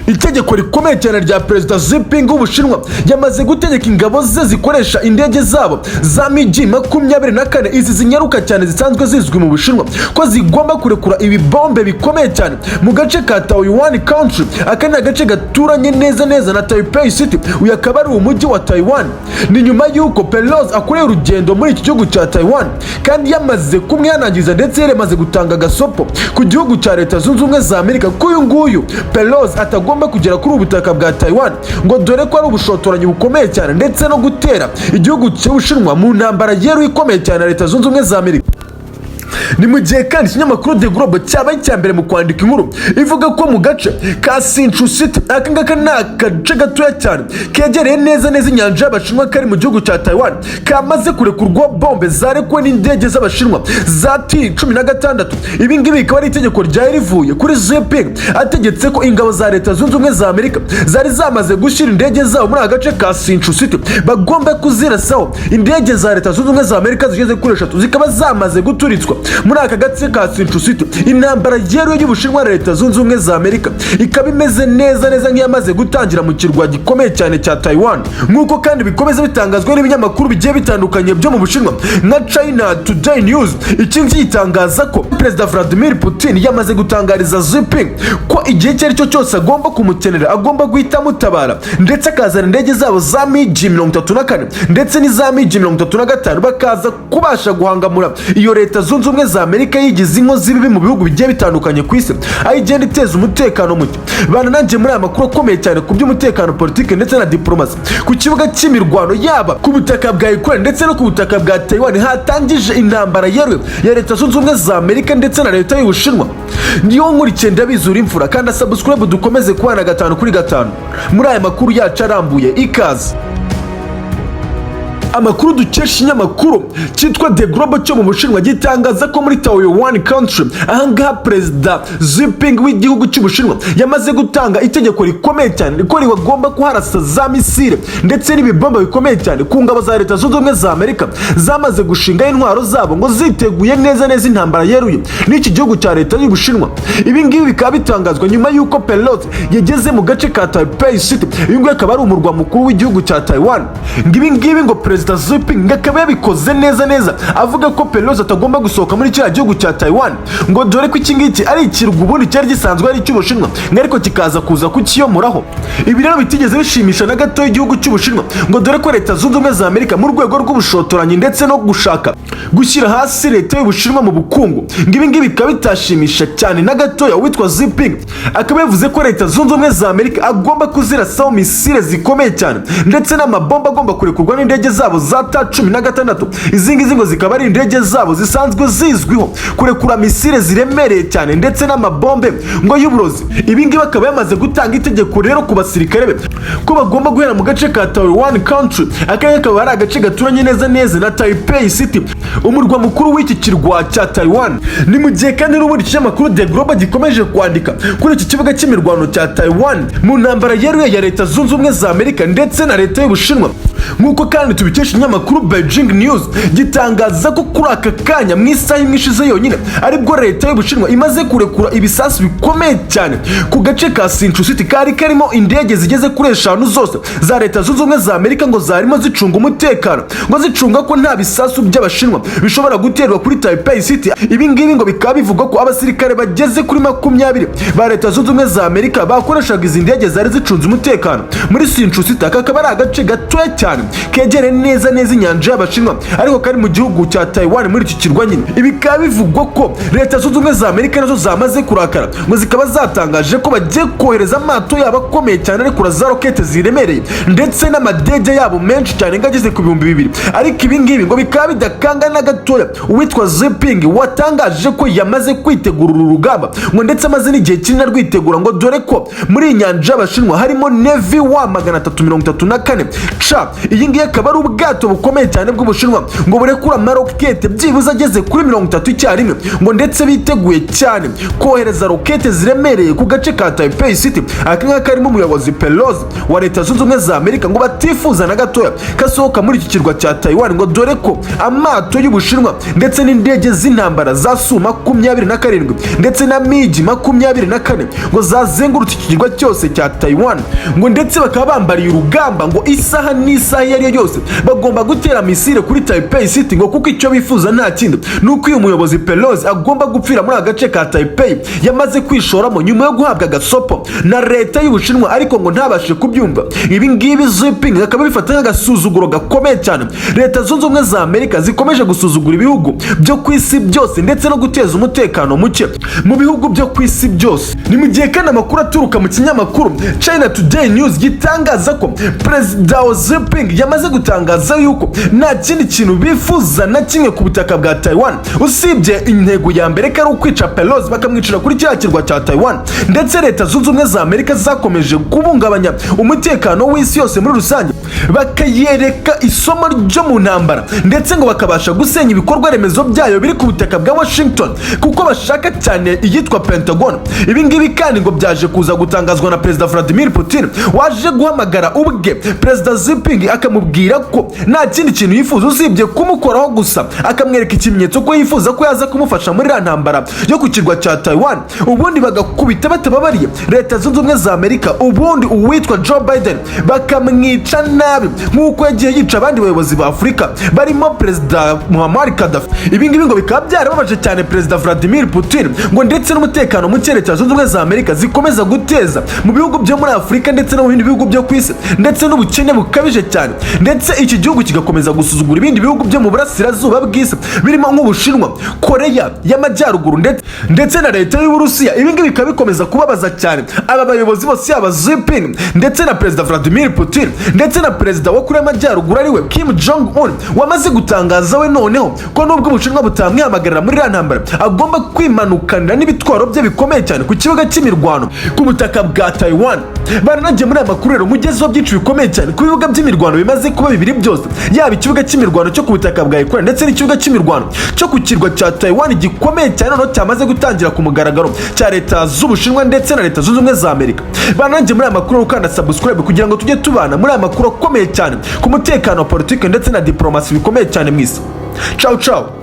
itegeko rikomeye cyane rya Perezida Xijinping w'Ubushinwa yamaze gutegeka ingabo ze zikoresha indege zabo za MiG-24 izi zinyaruka cyane zisanzwe zizwi mu Bushinwa ko zigomba kurekura ibibombe bikomeye cyane mu gace ka Taiwan country. Aka ni agace gaturanye neza neza na Taipei City, uyu akaba ari umujyi wa Taiwan. Ni nyuma y'uko Pelosi akoreye urugendo muri iki gihugu cya Taiwan kandi yamaze kumwihanangiriza ndetse yaremaze gutanga gasopo ku gihugu cya Leta Zunze Ubumwe za Amerika ko uyu nguyu Pelosi atagomba kugera kuri ubutaka bwa Taiwan, ngo dore ko ari ubushotoranyi bukomeye cyane ndetse no gutera igihugu cy'Ubushinwa mu ntambara yeruye ikomeye cyane na Leta Zunze Ubumwe za Amerika. Ni mu gihe kandi ikinyamakuru The Globe cyabaye icya mbere mu kwandika inkuru ivuga ko mu gace ka Sinchu City, aka ngaka ni agace gatoya cyane kegereye neza neza inyanja y'Abashinwa kari mu gihugu cya Taiwan, kamaze kurekurwa bombe zarekuwe n'indege z'Abashinwa za T-16. Ibi ngibi bikaba ari itegeko ryari rivuye kuri Xijinping ategetse ko ingabo za Leta Zunze Ubumwe za Amerika zari zamaze gushyira indege zabo muri agace ka Sinchu City bagomba kuzirasaho. Indege za Leta Zunze Ubumwe za Amerika zigeze kuri 3 zikaba zamaze guturitswa muri aka gace ka Sinchu City. Intambara yeruye y'Ubushinwa na Leta Zunze Ubumwe za Amerika ikaba imeze neza neza nk'iyamaze gutangira mu kirwa gikomeye cyane cya Taiwan, nk'uko kandi bikomeza bitangazwa n'ibinyamakuru bigiye bitandukanye byo mu Bushinwa nka China Today News. Iki gitangaza ko Perezida Vladimir Putin yamaze gutangariza Xijinping ko igihe icyo ari cyo cyose agomba kumukenera, agomba guhita mutabara ndetse akazana indege zabo za MiG-34 ndetse n'iza MiG-35 bakaza kubasha guhangamura iyo Leta Zunze Ubumwe za Amerika yigize inkozi bibi mu bihugu bigiye bitandukanye ku isi, aho igenda iteza umutekano muke. Bana nanjye muri aya makuru akomeye cyane ku by'umutekano, politike ndetse na diplomasi ku kibuga cy'imirwano, yaba ku butaka bwa Ukraine ndetse no ku butaka bwa Taiwan hatangije intambara yeruye ya Leta Zunze Ubumwe za Amerika ndetse na Leta y'Ubushinwa. Niyo nkurikiye ndabizura imfura kandi subscribe dukomeze kubana 5 kuri 5 muri aya makuru yacu arambuye. Ikaze. Amakuru dukesha ikinyamakuru cyitwa The Globe cyo mu Bushinwa gitangaza ko muri Taiwan country ahangaha Perezida Xijinping w'igihugu cy'Ubushinwa yamaze gutanga itegeko rikomeye cyane ko rigomba kuharasa za misile ndetse n'ibibomba bikomeye cyane ku ngabo za Leta Zunze Ubumwe za Amerika zamaze gushinga intwaro zabo ngo ziteguye neza neza intambara yeruye n'iki gihugu cya Leta y'Ubushinwa. Ibi ngibi bikaba bitangazwa nyuma y'uko Pelosi yageze mu gace ka Taipei City, uyu nguyu akaba ari umurwa mukuru w'igihugu cya Taiwan. Ibi ngibi ngo Perezida Xijinping akaba yabikoze neza neza avuga ko Pelosi atagomba gusohoka muri kiriya gihugu cya Taiwan, ngo dore ko iki ngiki ari ikirwa ubundi cyari gisanzwe ari icy'Ubushinwa ariko kikaza kuza kukiyomoraho. Ibi rero bitigeze bishimisha na gato igihugu cy'Ubushinwa, ngo dore ko Leta Zunze Ubumwe za Amerika mu rwego rw'ubushotoranyi ndetse no gushaka gushyira hasi Leta y'Ubushinwa mu bukungu, ibi ngibi bikaba bitashimisha cyane na gatoya uwitwa Xijinping. Akaba yavuze ko Leta Zunze Ubumwe za Amerika agomba kuzirasaho misile zikomeye cyane ndetse n'amabomba agomba kurekurwa n'indege zabo za T-16. Izi ngizi ngo zikaba ari indege zabo zisanzwe zizwiho kurekura misile ziremereye cyane ndetse n'amabombe ngo y'uburozi. Ibi ngibi akaba yamaze gutanga itegeko rero ku basirikare be ko bagomba guhera mu gace ka Taiwan country. Akanya akaba ari agace gaturanye neza neza na Taipei City, umurwa mukuru w'iki kirwa cya Taiwan. Ni mu gihe kandi n'ubundi ikinyamakuru The Globe gikomeje kwandika kuri iki kibuga cy'imirwano cya Taiwan mu ntambara yeruye ya Leta Zunze Ubumwe za Amerika ndetse na Leta y'Ubushinwa, nk'uko kandi tubikesha ikinyamakuru Beijing News gitangaza ko kuri aka kanya mu isaha imwe ishize yonyine aribwo Leta y'Ubushinwa imaze kurekura ibisasu bikomeye cyane ku gace ka Sinchu City kari karimo indege zigeze kuri 5 zose za Leta Zunze Ubumwe za Amerika ngo zarimo zicunga umutekano, ngo zicunga ko nta bisasu by'Abashinwa bishobora guterwa kuri Taipei City. Ibi ngibi ngo bikaba bivuga ko abasirikare bageze kuri 20 ba Leta Zunze Ubumwe za Amerika bakoreshaga izi ndege zari zicunze umutekano muri Sinchu City. Kakaba ari agace gatoya cyane kegere neza neza inyanja y'Abashinwa ariko kari mu gihugu cya Taiwan muri iki kirwa nyine. Ibi bikaba bivugwa ko Leta Zunze Ubumwe za Amerika nazo zamaze kurakara ngo zikaba zatangaje ko bagiye kohereza amato yabo akomeye cyane ariko za rokete ziremereye ndetse n'amadege yabo menshi cyane ngageze ku 2,000. Ariko ibi ngibi ngo bikaba bidakanga na gatoya uwitwa Xijinping watangaje ko yamaze kwitegura uru rugamba ngo ndetse amaze n'igihe kinini rwitegura, ngo dore ko muri inyanja y'Abashinwa harimo Navy wa 334 ca iyi ngiyi akaba ari ubwato bukomeye cyane bw'Ubushinwa ngo burekura amarokete byibuze ageze kuri 30 icyarimwe ngo ndetse biteguye cyane kohereza rokete ziremereye ku gace ka Taipei City. Aka ngaka karimo umuyobozi Pelosi wa Leta Zunze Ubumwe za Amerika ngo batifuza na gatoya kasohoka muri iki kirwa cya Taiwan ngo dore ko amato y'Ubushinwa ndetse n'indege z'intambara za Su-27 ndetse na MiG-24 ngo zazengurutse iki kirwa cyose cya Taiwan ngo ndetse bakaba bambariye urugamba ngo isaha n'isaha iyo ari yo yose bagomba gutera misile kuri Taipei City ngo kuko icyo bifuza nta kindi nuko uyu muyobozi Pelosi agomba gupfira muri agace ka Taipei yamaze kwishoramo nyuma yo guhabwa agasopo na leta y'Ubushinwa ariko ngo ntabashe kubyumva. Ibi ngibi Xijinping akaba bifata nk'agasuzuguro gakomeye cyane Leta Zunze Ubumwe za Amerika zikomeje gusuzugura ibihugu byo ku isi byose ndetse no guteza umutekano muke mu bihugu byo ku isi byose. Ni mu gihe kandi amakuru aturuka mu kinyamakuru China Today News gitangaza ko Perezida Xijinping yamaze gutangaza yuko nta kindi kintu bifuza na kimwe ku butaka bwa Taiwan usibye intego ya mbere ko ari ukwica Pelosi bakamwicira kuri kiriya kirwa cya Taiwan. Ndetse Leta Zunze Ubumwe za Amerika zakomeje kubungabanya umutekano w'isi yose muri rusange bakayereka isomo ryo mu ntambara ndetse ngo bakabasha gusenya ibikorwa remezo byayo biri ku butaka bwa Washington kuko bashaka cyane iyitwa Pentagon. Ibi ngibi kandi ngo byaje kuza gutangazwa na Perezida Vladimir Putin waje guhamagara ubwe Perezida Xijinping akamubwira ko nta kindi kintu yifuza usibye kumukoraho gusa akamwereka ikimenyetso ko yifuza ko yaza kumufasha muri ntambara yo ku kirwa cya Taiwan ubundi bagakubita batababariye Leta Zunze Ubumwe za Amerika ubundi uwitwa Joe Biden bakamwica nabi nk'uko yagiye yica abandi bayobozi ba Afurika barimo Perezida Muammar Gaddafi. Ibi ngibi ngo bikaba byarababaje cyane Perezida Vladimir Putin ngo ndetse n'umutekano muke Leta Zunze Ubumwe za Amerika zikomeza guteza mu bihugu byo muri Afurika ndetse no mu bindi bihugu byo ku isi ndetse n'ubukene bukabije cyane ndetse iki gihugu kigakomeza gusuzugura ibindi bihugu byo mu burasirazuba bw'isi birimo nk'Ubushinwa, Korea y'Amajyaruguru ndetse na Leta y'Uburusiya. Ibi ngibi bikaba bikomeza kubabaza cyane aba bayobozi bose yaba Xijinping ndetse na Perezida Vladimir Putin ndetse na Perezida wa Korea y'Amajyaruguru ariwe Kim Jong Un wamaze gutangaza we noneho ko nubwo Ubushinwa butamwihamagarira muri iriya ntambara agomba kwimanukanira n'ibitwaro bye bikomeye cyane ku kibuga cy'imirwano ku butaka bwa Taiwan. Baranagiye muri aya makuru rero mugezeho byinshi bikomeye cyane ku bibuga by'imirwano bimaze kuba bibiri byose yaba ikibuga cy'imirwano cyo ku butaka bwa Ukraine ndetse n'ikibuga cy'imirwano cyo ku kirwa cya Taiwan gikomeye cyane noneho cyamaze gutangira ku mugaragaro cya Leta z'Ubushinwa ndetse na Leta Zunze Ubumwe za Amerika. Baranagiye muri aya makuru ukanda subscribe kugira ngo tujye tubana muri aya makuru akomeye cyane ku mutekano wa politiki ndetse na diplomasi bikomeye cyane mu isi. Ciao ciao.